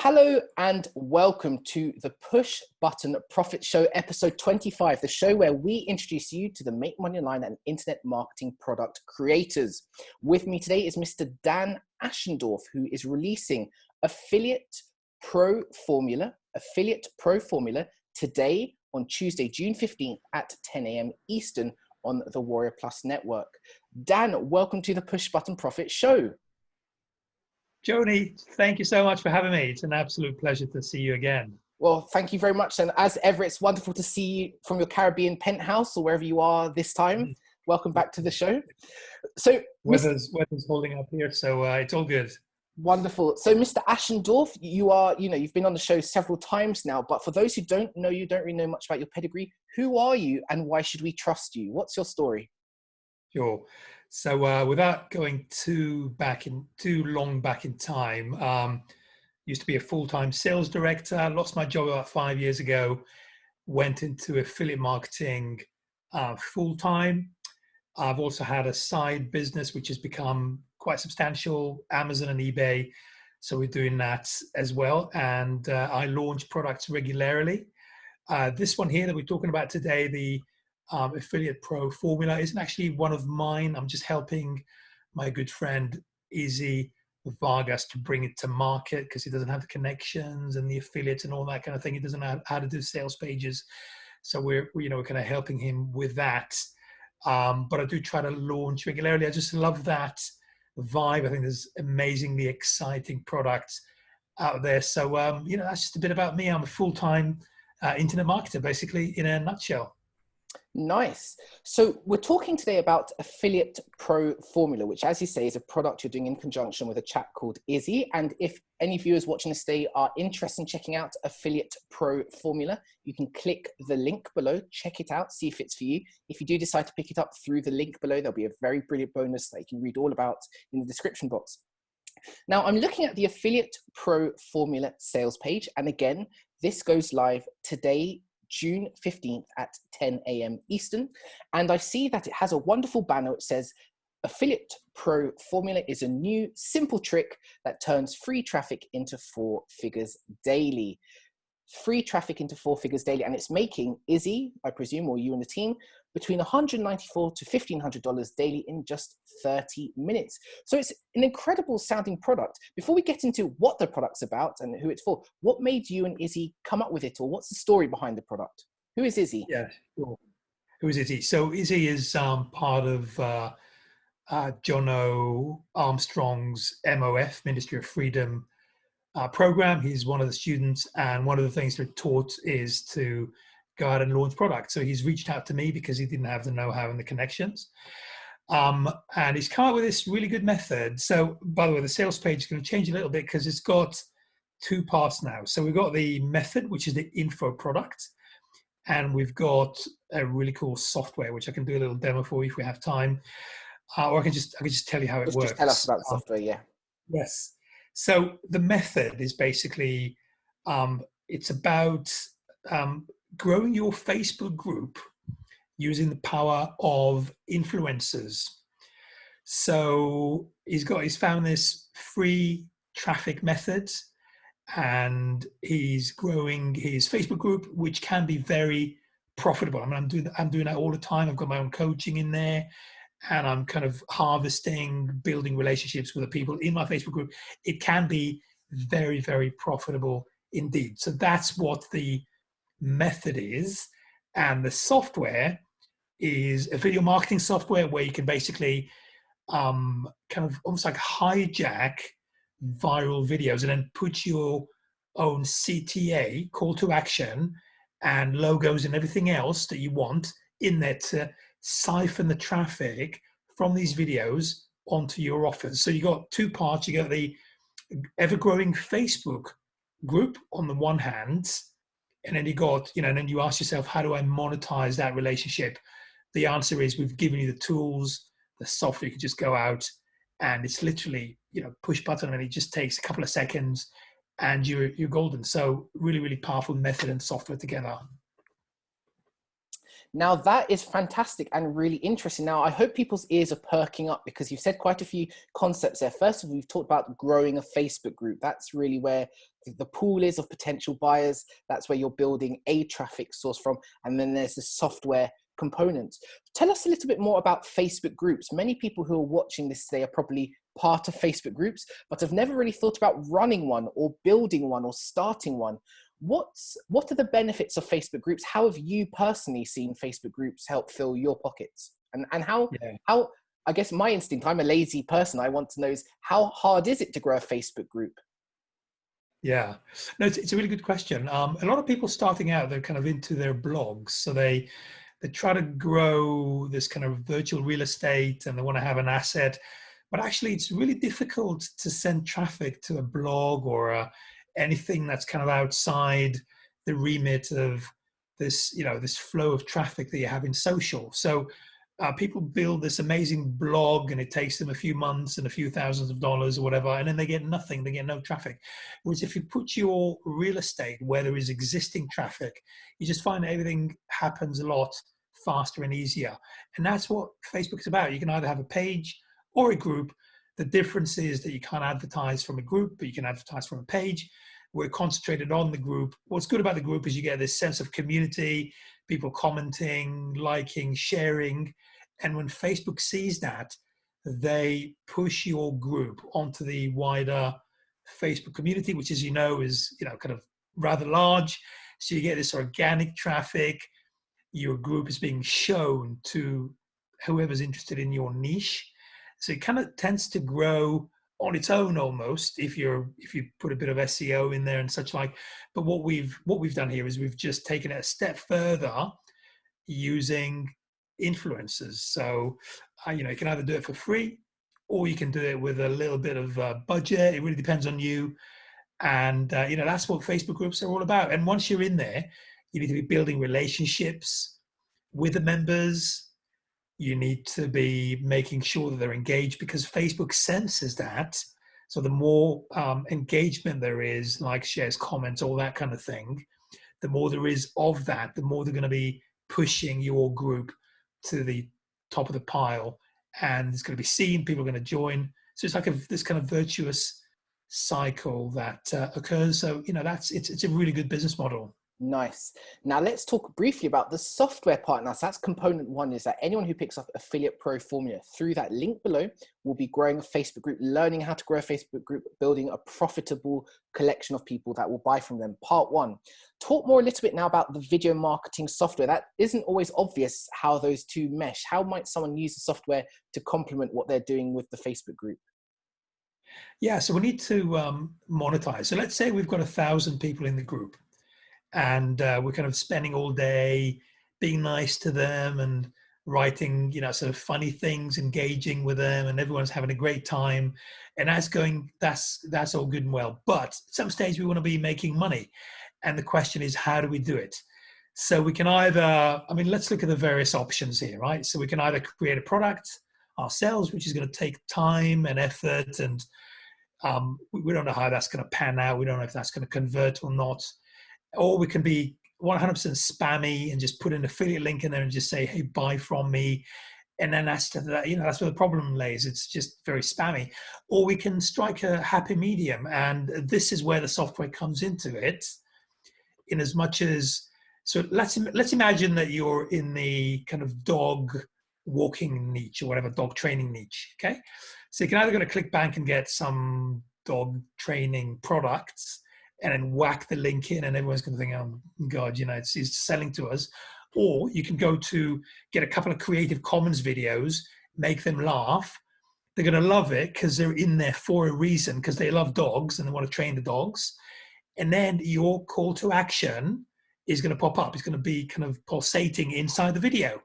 Hello and welcome to the Push Button Profit Show, episode 25, the show where we introduce you to the Make Money Online and Internet Marketing product creators. With me today is Mr. Dan Ashendorf, who is releasing Affiliate Pro Formula today on Tuesday, June 15th at 10 a.m. Eastern on the Warrior Plus network. Dan, welcome to the Push Button Profit Show. Joni, thank you so much for having me. It's an absolute pleasure to see you again. Well, thank you very much. And as ever, it's wonderful to see you from your Caribbean penthouse or wherever you are this time. Welcome back to the show. So weather's holding up here, so it's all good. Wonderful. So Mr. Ashendorf, you've been on the show several times now, but for those who don't know you, don't really know much about your pedigree, who are you and why should we trust you? What's your story? Sure. So without going too long back in time, used to be a full-time sales director, lost my job about 5 years ago, went into affiliate marketing full-time. I've also had a side business which has become quite substantial, Amazon and eBay. So we're doing that as well. And I launch products regularly. This one here that we're talking about today, the Affiliate Pro Formula, isn't actually one of mine. I'm just helping my good friend Izzy Vargas to bring it to market because he doesn't have the connections and the affiliates and all that kind of thing. He doesn't know how to do sales pages. So we're kind of helping him with that. But I do try to launch regularly. I just love that vibe. I think there's amazingly exciting products out there. So, that's just a bit about me. I'm a full-time internet marketer, basically, in a nutshell. Nice. So we're talking today about Affiliate Pro Formula, which, as you say, is a product you're doing in conjunction with a chap called Izzy. And if any viewers watching this today are interested in checking out Affiliate Pro Formula, you can click the link below, check it out, see if it's for you. If you do decide to pick it up through the link below, there'll be a very brilliant bonus that you can read all about in the description box. Now, I'm looking at the Affiliate Pro Formula sales page. And again, this goes live today, June 15th at 10 a.m. Eastern. And I see that it has a wonderful banner. It says, Affiliate Pro Formula is a new simple trick that turns free traffic into 4 figures daily. Free traffic into 4 figures daily. And it's making Izzy, I presume, or you and the team, between $194 to $1,500 daily in just 30 minutes. So it's an incredible sounding product. Before we get into what the product's about and who it's for, what made you and Izzy come up with it, or what's the story behind the product? Who is Izzy? Yeah, sure. Who is Izzy? So Izzy is part of Jono Armstrong's MOF, Ministry of Freedom program. He's one of the students, and one of the things they're taught is to go out and launch products. So he's reached out to me because he didn't have the know-how and the connections. And he's come up with this really good method. So, by the way, the sales page is going to change a little bit because it's got 2 parts now. So we've got the method, which is the info product, and we've got a really cool software, which I can do a little demo for you if we have time, or I can just tell you how it works. Just tell us about the software, yeah. Yes. So the method is basically, it's about growing your Facebook group using the power of influencers. So he's found this free traffic method, and he's growing his Facebook group, which can be very profitable. I mean, I'm doing that all the time. I've got my own coaching in there, and I'm kind of harvesting, building relationships with the people in my Facebook group. It can be very, very profitable indeed. So that's what the method is. And the software is a video marketing software where you can basically kind of almost like hijack viral videos and then put your own CTA, call to action, and logos and everything else that you want in there to siphon the traffic from these videos onto your offers. So you got 2 parts. You got the ever-growing Facebook group on the one hand, and then you got, and then you ask yourself, how do I monetize that relationship? The answer is, we've given you the tools, the software. You can just go out, and it's literally, push button, and it just takes a couple of seconds, and you're golden. So really, really powerful method and software together. Now that is fantastic and really interesting. Now I hope people's ears are perking up because you've said quite a few concepts there. First of all, we've talked about growing a Facebook group. That's really where the pool is of potential buyers. That's where you're building a traffic source from. And then there's the software components. Tell us a little bit more about Facebook groups. Many people who are watching this today are probably part of Facebook groups, but have never really thought about running one or building one or starting one. What are the benefits of Facebook groups? How have you personally seen Facebook groups help fill your pockets? And how, Yeah. how, I guess my instinct, I'm a lazy person. I want to know is how hard is it to grow a Facebook group? Yeah, no, it's a really good question. A lot of people starting out, they're kind of into their blogs, so they try to grow this kind of virtual real estate, and they want to have an asset, but actually, it's really difficult to send traffic to a blog or anything that's kind of outside the remit of this, this flow of traffic that you have in social. So people build this amazing blog and it takes them a few months and a few thousands of dollars or whatever, and then they get nothing, they get no traffic. Whereas if you put your real estate where there is existing traffic, you just find that everything happens a lot faster and easier. And that's what Facebook is about. You can either have a page or a group. The difference is that you can't advertise from a group, but you can advertise from a page. We're concentrated on the group. What's good about the group is you get this sense of community, people commenting, liking, sharing. And when Facebook sees that, they push your group onto the wider Facebook community, which, as you know, is kind of rather large. So you get this organic traffic. Your group is being shown to whoever's interested in your niche. So it kind of tends to grow on its own almost if you put a bit of SEO in there and such like. But what we've done here is we've just taken it a step further using influencers. So you can either do it for free or you can do it with a little bit of budget. It really depends on you. And that's what Facebook groups are all about. And once you're in there, you need to be building relationships with the members. You need to be making sure that they're engaged because Facebook senses that. So the more engagement there is, likes, shares, comments, all that kind of thing, the more there is of that, the more they're going to be pushing your group to the top of the pile, and it's going to be seen. People are going to join. So it's like this kind of virtuous cycle that occurs. So it's a really good business model. Nice. Now let's talk briefly about the software part. Now, so that's component one, is that anyone who picks up Affiliate Pro Formula through that link below will be growing a Facebook group, learning how to grow a Facebook group, building a profitable collection of people that will buy from them. Part one. Talk more a little bit now about the video marketing software. That isn't always obvious how those two mesh. How might someone use the software to complement what they're doing with the Facebook group? Yeah, so we need to monetize. So let's say we've got 1,000 people in the group, and we're kind of spending all day being nice to them and writing, sort of funny things, engaging with them, and everyone's having a great time. And that's all good and well. But at some stage we want to be making money. And the question is, how do we do it? So we can either, let's look at the various options here, right? So we can either create a product ourselves, which is going to take time and effort, and we don't know how that's going to pan out. We don't know if that's going to convert or not. Or we can be 100% spammy and just put an affiliate link in there and just say, hey, buy from me. And then that's where the problem lays. It's just very spammy. Or we can strike a happy medium. And this is where the software comes into it, in as much as, so let's imagine that you're in the kind of dog walking niche or whatever, dog training niche, okay? So you can either go to ClickBank and get some dog training products and then whack the link in and everyone's going to think, oh God, it's selling to us. Or you can go to get a couple of Creative Commons videos, make them laugh. They're going to love it because they're in there for a reason, because they love dogs and they want to train the dogs. And then your call to action is going to pop up. It's going to be kind of pulsating inside the video.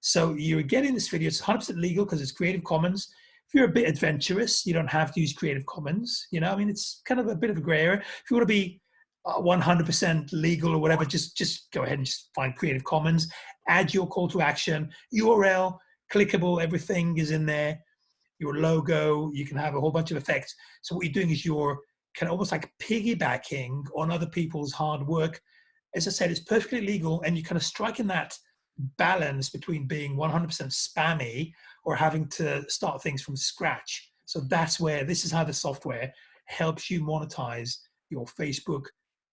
So you're getting this video. It's 100% legal because it's Creative Commons. If you're a bit adventurous, you don't have to use Creative Commons. It's kind of a bit of a gray area. If you want to be 100% legal or whatever, just go ahead and just find Creative Commons, add your call to action, URL, clickable, everything is in there, your logo, you can have a whole bunch of effects. So what you're doing is you're kind of almost like piggybacking on other people's hard work. As I said, it's perfectly legal, and you're kind of striking that balance between being 100% spammy or having to start things from scratch. So that's where, this is how the software helps you monetize your Facebook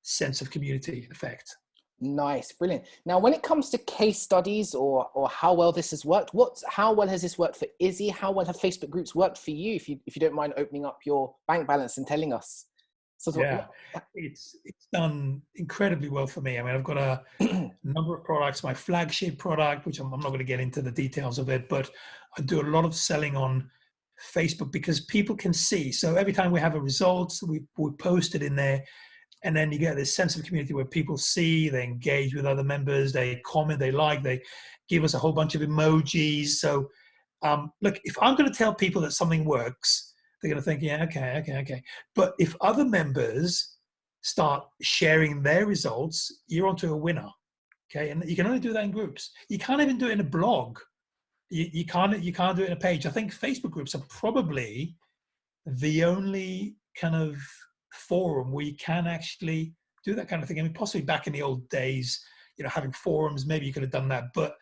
sense of community, in effect. Nice, brilliant. Now, when it comes to case studies or how well this has worked, how well has this worked for Izzy? How well have Facebook groups worked for you? If you don't mind opening up your bank balance and telling us. Yeah, it's done incredibly well for me. I mean, I've got a number of products. My flagship product, which I'm not going to get into the details of it, but I do a lot of selling on Facebook because people can see. So every time we have a result, we post it in there. And then you get this sense of community where people see, they engage with other members, they comment, they like, they give us a whole bunch of emojis. So look, if I'm going to tell people that something works, they're going to think, yeah, okay. But if other members start sharing their results, you're onto a winner. Okay, and you can only do that in groups. You can't even do it in a blog. You can't do it in a page. I think Facebook groups are probably the only kind of forum where you can actually do that kind of thing. I mean, possibly back in the old days, having forums, maybe you could have done that. But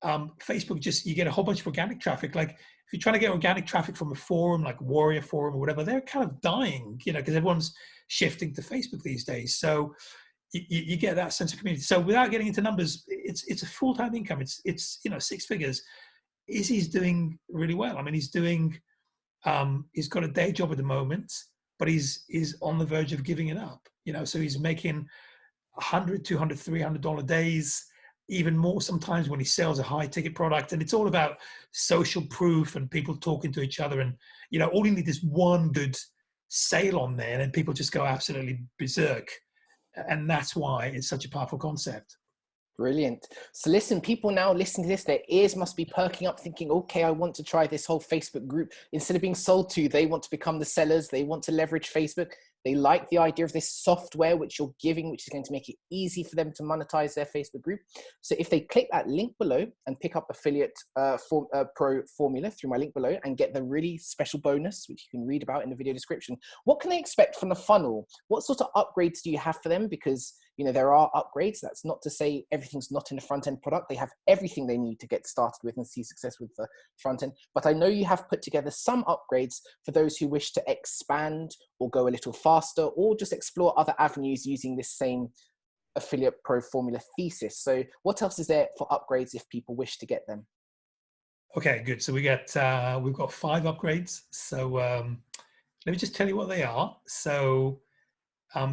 Facebook, just, you get a whole bunch of organic traffic. Like if you're trying to get organic traffic from a forum like Warrior Forum or whatever, they're kind of dying, because everyone's shifting to Facebook these days. So you get that sense of community. So without getting into numbers, it's a full-time income. It's 6 figures. Izzy's doing really well. I mean, he's got a day job at the moment, but he's on the verge of giving it up. So he's making $100, $200, $300 days, even more sometimes when he sells a high-ticket product. And it's all about social proof and people talking to each other. And all you need is one good sale on there, and then people just go absolutely berserk. And that's why it's such a powerful concept. Brilliant. So listen, people now listening to this, their ears must be perking up thinking, okay, I want to try this whole Facebook group. Instead of being sold to, they want to become the sellers. They want to leverage Facebook. They like the idea of this software which you're giving, which is going to make it easy for them to monetize their Facebook group. So if they click that link below and pick up Affiliate Pro Formula through my link below and get the really special bonus, which you can read about in the video description, what can they expect from the funnel? What sort of upgrades do you have for them? Because there are upgrades. That's not to say everything's not in the front end product. They have everything they need to get started with and see success with the front end. But I know you have put together some upgrades for those who wish to expand or go a little faster or just explore other avenues using this same Affiliate Pro Formula thesis. So what else is there for upgrades if people wish to get them? Okay, good. So we've got 5 upgrades. So let me just tell you what they are. So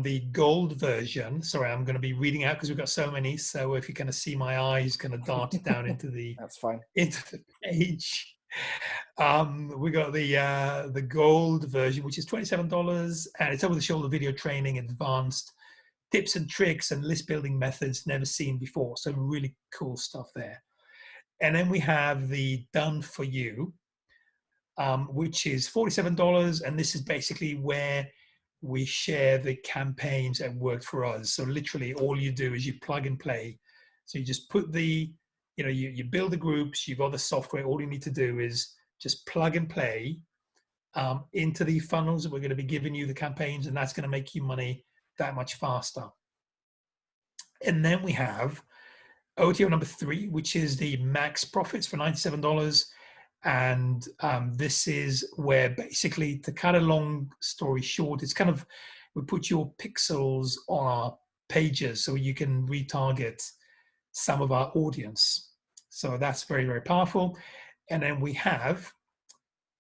the gold version, sorry, I'm going to be reading out because we've got so many. So if you kind of see my eyes kind of dart down into the that's fine, into the page. We got the gold version, which is $27, and it's over the shoulder video training, advanced tips and tricks and list building methods never seen before. So really cool stuff there. And then we have the done for you, which is $47, and this is basically where we share the campaigns that worked for us. So literally all you do is you plug and play. So you just put you build the groups, you've got the software. All you need to do is just plug and play into the funnels that we're going to be giving you the campaigns, and that's going to make you money that much faster. And then we have OTO number 3, which is the max profits for $97. And this is where basically, to cut a long story short, it's kind of, we put your pixels on our pages so you can retarget some of our audience. So that's very, very powerful. And then we have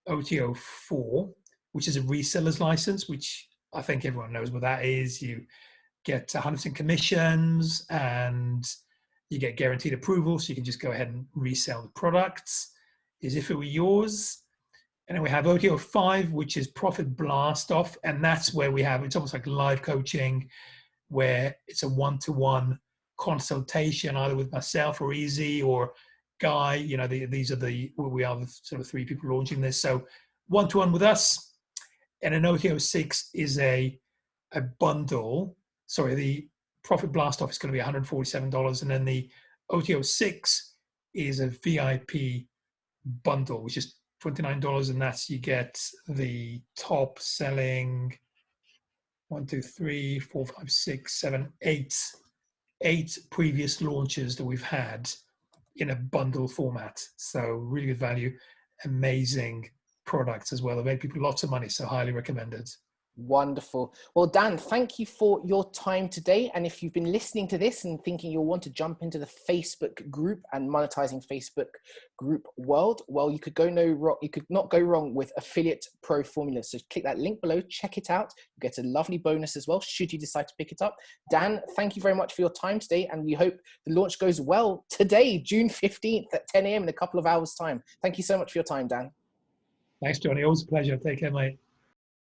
OTO 4, which is a reseller's license, which I think everyone knows what that is. You get 100% commissions and you get guaranteed approval, so you can just go ahead and resell the products as if it were yours. And then we have OTO 5, which is Profit Blast Off, and that's where we have, it's almost like live coaching, where it's a one-to-one consultation either with myself or Easy or Guy. These are we are the sort of 3 people launching this. So one-to-one with us. And an OTO 6 is a bundle. Sorry, the Profit Blast Off is going to be $147, and then the OTO 6 is a VIP bundle, which is $29, and that's, you get the top selling 8 previous launches that we've had. in a bundle format. So really good value, amazing products as well. They make people lots of money, so highly recommended. Wonderful. Well, Dan, thank you for your time today. And if you've been listening to this and thinking you'll want to jump into the Facebook group and monetizing Facebook group world, well, you could not go wrong with Affiliate Pro Formula. So click that link below, check it out. You get a lovely bonus as well, should you decide to pick it up. Dan, thank you very much for your time today. And we hope the launch goes well today, June 15th at 10 a.m. in a couple of hours time. Thank you so much for your time, Dan. Thanks, Johnny. Always a pleasure. Take care, mate.